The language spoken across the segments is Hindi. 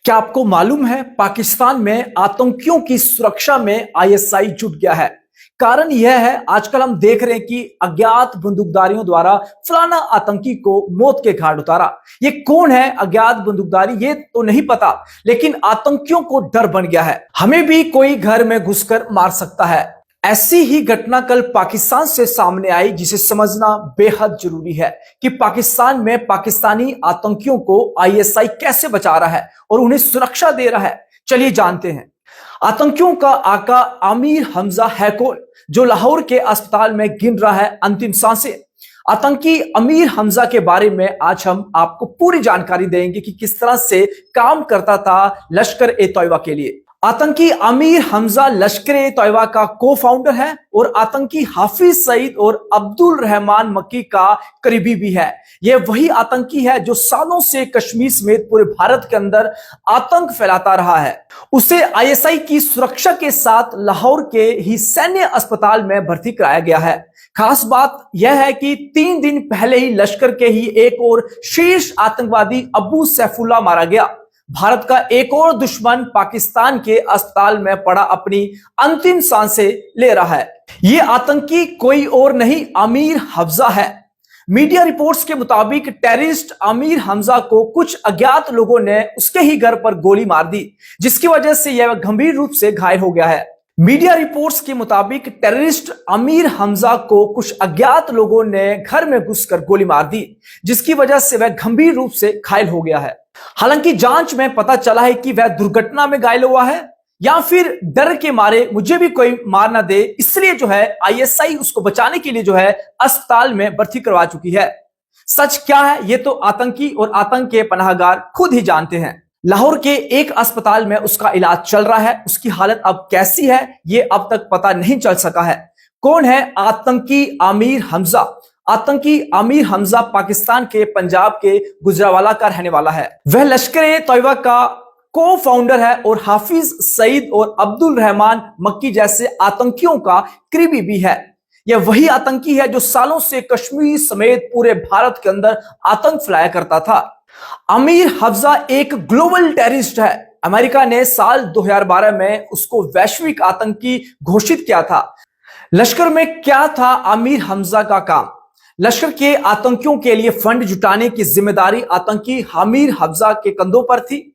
क्या आपको मालूम है पाकिस्तान में आतंकियों की सुरक्षा में आईएसआई जुट गया है। कारण यह है आजकल हम देख रहे हैं कि अज्ञात बंदूकधारियों द्वारा फलाना आतंकी को मौत के घाट उतारा। ये कौन है अज्ञात बंदूकधारी ये तो नहीं पता, लेकिन आतंकियों को डर बन गया है। हमें भी कोई घर में घुसकर मार सकता है। ऐसी ही घटना कल पाकिस्तान से सामने आई, जिसे समझना बेहद जरूरी है कि पाकिस्तान में पाकिस्तानी आतंकियों को आईएसआई कैसे बचा रहा है और उन्हें सुरक्षा दे रहा है। चलिए जानते हैं। आतंकियों का आका आमिर हमजा है कौन, जो लाहौर के अस्पताल में गिन रहा है अंतिम सांसें। आतंकी आमिर हमजा के बारे में आज हम आपको पूरी जानकारी देंगे कि किस तरह से काम करता था लश्कर ए तैयबा के लिए। आतंकी आमिर हमजा लश्कर ए तैयबा का को फाउंडर है और आतंकी हाफिज सईद और अब्दुल रहमान मक्की का करीबी भी है। यह वही आतंकी है जो सालों से कश्मीर समेत पूरे भारत के अंदर आतंक फैलाता रहा है। उसे आईएसआई की सुरक्षा के साथ लाहौर के ही सैन्य अस्पताल में भर्ती कराया गया है। खास बात यह है कि 3 दिन पहले ही लश्कर के ही एक और शीर्ष आतंकवादी अबू सैफुल्लाह मारा गया। भारत का एक और दुश्मन पाकिस्तान के अस्पताल में पड़ा अपनी अंतिम सांसें ले रहा है। ये आतंकी कोई और नहीं आमिर हमजा है। मीडिया रिपोर्ट्स के मुताबिक टेररिस्ट आमिर हमजा को कुछ अज्ञात लोगों ने उसके ही घर पर गोली मार दी, जिसकी वजह से यह गंभीर रूप से घायल हो गया है। मीडिया रिपोर्ट्स के मुताबिक टेररिस्ट आमिर हमजा को कुछ अज्ञात लोगों ने घर में घुसकर गोली मार दी, जिसकी वजह से वह गंभीर रूप से घायल हो गया है। हालांकि जांच में पता चला है कि वह दुर्घटना में घायल हुआ है या फिर डर के मारे मुझे भी कोई मार ना दे, इसलिए जो है आईएसआई उसको बचाने के लिए जो है अस्पताल में भर्ती करवा चुकी है। सच क्या है ये तो आतंकी और आतंक के पनाहगार खुद ही जानते हैं। लाहौर के एक अस्पताल में उसका इलाज चल रहा है। उसकी हालत अब कैसी है ये अब तक पता नहीं चल सका है। कौन है आतंकी आमिर हमजा? आतंकी आमिर हमजा पाकिस्तान के पंजाब के गुजरावाला का रहने वाला है। वह लश्कर ए तैयबा का को फाउंडर है और हाफिज सईद और अब्दुल रहमान मक्की जैसे आतंकियों का करीबी भी है। यह वही आतंकी है जो सालों से कश्मीर समेत पूरे भारत के अंदर आतंक फैलाया करता था। आमिर हमजा एक ग्लोबल टेररिस्ट है। अमेरिका ने साल 2012 में उसको वैश्विक आतंकी घोषित किया था। लश्कर में क्या था आमिर हमजा का काम? लश्कर के आतंकियों के लिए फंड जुटाने की जिम्मेदारी आतंकी आमिर हमजा के कंधों पर थी।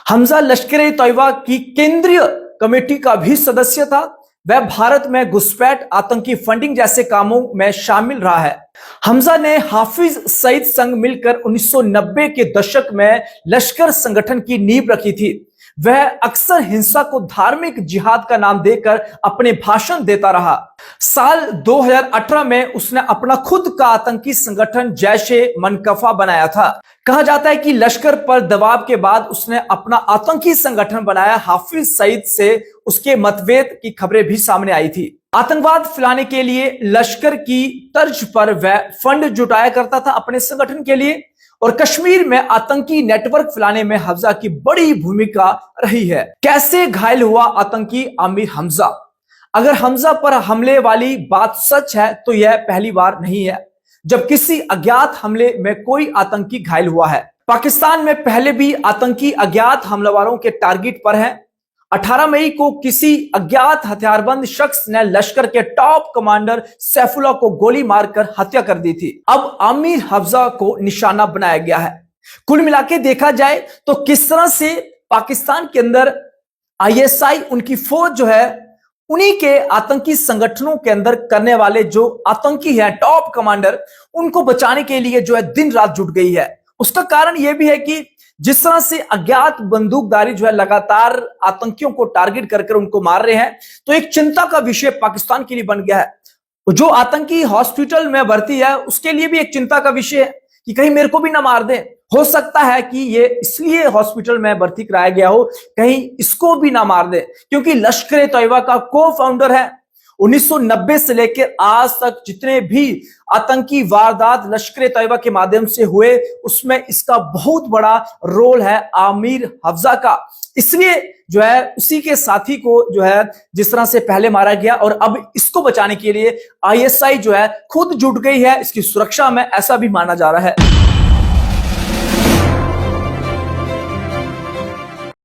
हमजा लश्कर ए तैयबा की केंद्रीय कमेटी का भी सदस्य था। वह भारत में घुसपैठ, आतंकी फंडिंग जैसे कामों में शामिल रहा है। हमजा ने हाफिज सईद संग मिलकर 1990 के दशक में लश्कर संगठन की नींव रखी थी। वह अक्सर हिंसा को धार्मिक जिहाद का नाम देकर अपने भाषण देता रहा। साल 2018 में उसने अपना खुद का आतंकी संगठन जैश-ए-मनकफा बनाया था। कहा जाता है कि लश्कर पर दबाव के बाद उसने अपना आतंकी संगठन बनाया। हाफिज सईद से उसके मतभेद की खबरें भी सामने आई थी। आतंकवाद फैलाने के लिए लश्कर की तर्ज पर वह फंड जुटाया करता था अपने संगठन के लिए, और कश्मीर में आतंकी नेटवर्क फैलाने में हमजा की बड़ी भूमिका रही है। कैसे घायल हुआ आतंकी आमिर हमजा? अगर हमजा पर हमले वाली बात सच है तो यह पहली बार नहीं है जब किसी अज्ञात हमले में कोई आतंकी घायल हुआ है। पाकिस्तान में पहले भी आतंकी अज्ञात हमलावरों के टारगेट पर हैं। 18 मई को किसी अज्ञात हथियारबंद शख्स ने लश्कर के टॉप कमांडर सैफुल्लाह को गोली मारकर हत्या कर दी थी। अब आमिर हमजा को निशाना बनाया गया है। कुल मिलाके देखा जाए तो किस तरह से पाकिस्तान के अंदर आईएसआई उनकी फौज जो है उन्हीं के आतंकी संगठनों के अंदर करने वाले जो आतंकी हैं टॉप कमांडर, उनको बचाने के लिए जो है दिन रात जुट गई है। उसका कारण यह भी है कि जिस तरह से अज्ञात बंदूकधारी जो है लगातार आतंकियों को टारगेट कर उनको मार रहे हैं, तो एक चिंता का विषय पाकिस्तान के लिए बन गया है। जो आतंकी हॉस्पिटल में भर्ती है उसके लिए भी एक चिंता का विषय है कि कहीं मेरे को भी ना मार दें। हो सकता है कि ये इसलिए हॉस्पिटल में भर्ती कराया गया हो कहीं इसको भी ना मार दे, क्योंकि लश्कर ए तैयबा का को फाउंडर है। 1990 से लेकर आज तक जितने भी आतंकी वारदात लश्कर ए तैयबा के माध्यम से हुए उसमें इसका बहुत बड़ा रोल है आमिर हमजा का। इसलिए जो है उसी के साथी को जो है जिस तरह से पहले मारा गया और अब इसको बचाने के लिए आईएसआई जो है खुद जुट गई है इसकी सुरक्षा में, ऐसा भी माना जा रहा है।